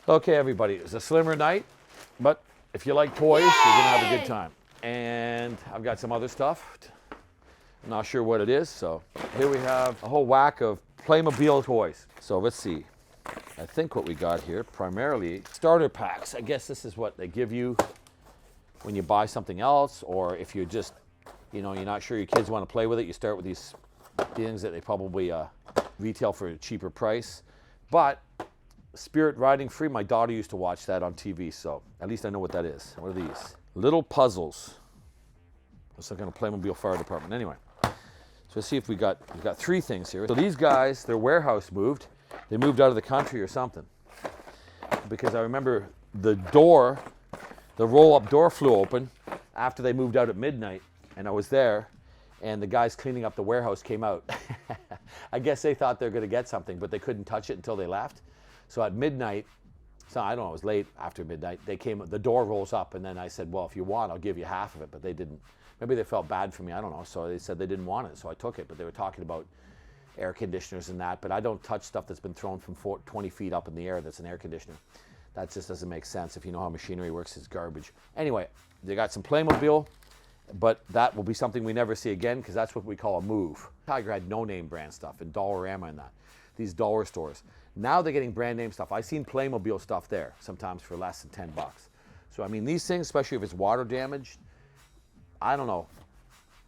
Okay, everybody, it's a slimmer night, but if you like toys, you're gonna have a good time. And I've got some other stuff. I'm not sure what it is, so here we have a whole whack of Playmobil toys. So let's see. I think what we got here, primarily starter packs. I guess this is what they give you when you buy something else, or if you're just, you're not sure your kids want to play with it, you start with these things that they probably retail for a cheaper price. But Spirit Riding Free, my daughter used to watch that on TV, so at least I know what that is. What are these? Little puzzles. Looks like a Playmobil fire department. Anyway, so let's see if we've got three things here. So these guys, their warehouse moved. They moved out of the country or something. Because I remember the door, the roll-up door flew open after they moved out at midnight, and I was there, and the guys cleaning up the warehouse came out. I guess they thought they were going to get something, but they couldn't touch it until they left. So at midnight, so I don't know, it was late after midnight, they came, the door rolls up, and then I said, well, if you want, I'll give you half of it, but they didn't. Maybe they felt bad for me, I don't know, so they said they didn't want it, so I took it, but they were talking about air conditioners and that, but I don't touch stuff that's been thrown from 20 feet up in the air that's an air conditioner. That just doesn't make sense. If you know how machinery works, it's garbage. Anyway, they got some Playmobil, but that will be something we never see again, because that's what we call a move. Tiger had no-name brand stuff, and Dollarama and that, these dollar stores. Now they're getting brand name stuff. I've seen Playmobil stuff there, sometimes for less than 10 bucks. So I mean, these things, especially if it's water damaged, I don't know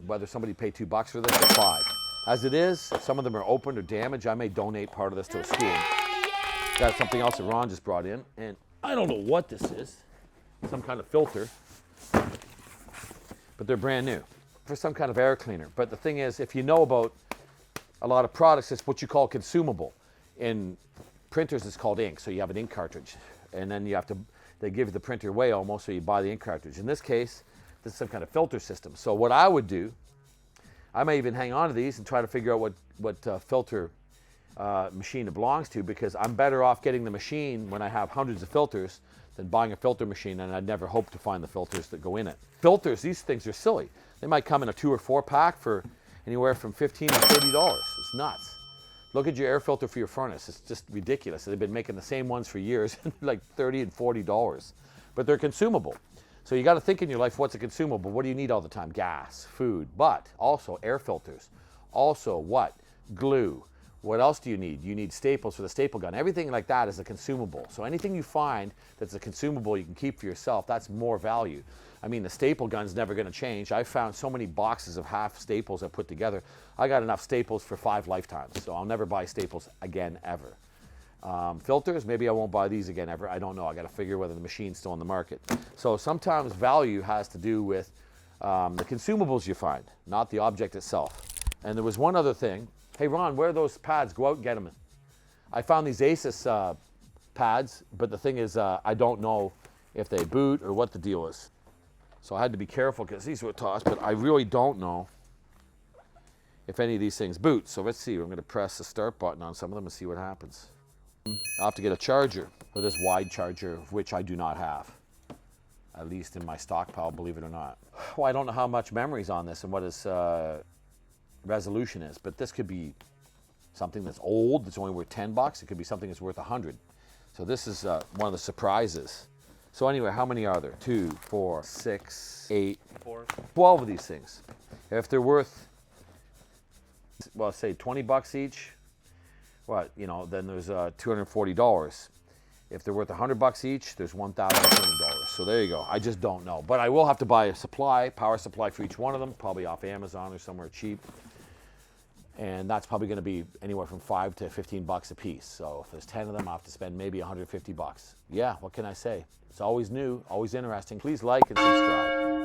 whether somebody paid $2 for this or 5. As it is, if some of them are open or damaged, I may donate part of this to a school. Got something else that Ron just brought in, and I don't know what this is. Some kind of filter, but they're brand new for some kind of air cleaner. But the thing is, if you know about a lot of products, it's what you call consumable. In printers, it's called ink, so you have an ink cartridge, and then they give the printer away almost, so you buy the ink cartridge. In this case, this is some kind of filter system. So what I would do, I may even hang on to these and try to figure out what filter machine it belongs to, because I'm better off getting the machine when I have hundreds of filters than buying a filter machine, and I'd never hope to find the filters that go in it. Filters, these things are silly. They might come in a 2 or 4 pack for anywhere from $15 to $30. It's nuts. Look at your air filter for your furnace. It's just ridiculous. They've been making the same ones for years, like $30 and $40. But they're consumable. So you got to think in your life, what's a consumable? What do you need all the time? Gas, food, but also air filters. Also what? Glue. What else do you need? You need staples for the staple gun. Everything like that is a consumable. So anything you find that's a consumable you can keep for yourself, that's more value. I mean, the staple gun's never going to change. I found so many boxes of half staples I put together. I got enough staples for 5 lifetimes, so I'll never buy staples again, ever. Filters, maybe I won't buy these again, ever. I don't know. I got to figure whether the machine's still on the market. So sometimes value has to do with the consumables you find, not the object itself. And there was one other thing. Hey, Ron, where are those pads? Go out and get them. I found these Asus pads, but the thing is, I don't know if they boot or what the deal is. So I had to be careful because these were tossed, but I really don't know if any of these things boot. So let's see. I'm going to press the start button on some of them and see what happens. I'll have to get a charger for this wide charger, which I do not have, at least in my stockpile, believe it or not. Well, I don't know how much memory's on this and what its resolution is, but this could be something that's old, that's only worth $10. It could be something that's worth 100. So this is one of the surprises. So anyway, how many are there? 2, 4, 6, 8, 12 of these things. If they're worth, well, say $20 each, then there's $240. If they're worth $100 each, there's $1,200. So there you go. I just don't know. But I will have to buy a power supply for each one of them, probably off Amazon or somewhere cheap. And that's probably going to be anywhere from $5 to $15 a piece. So if there's 10 of them, I'll have to spend maybe $150. Yeah, what can I say? It's always new, always interesting. Please like and subscribe.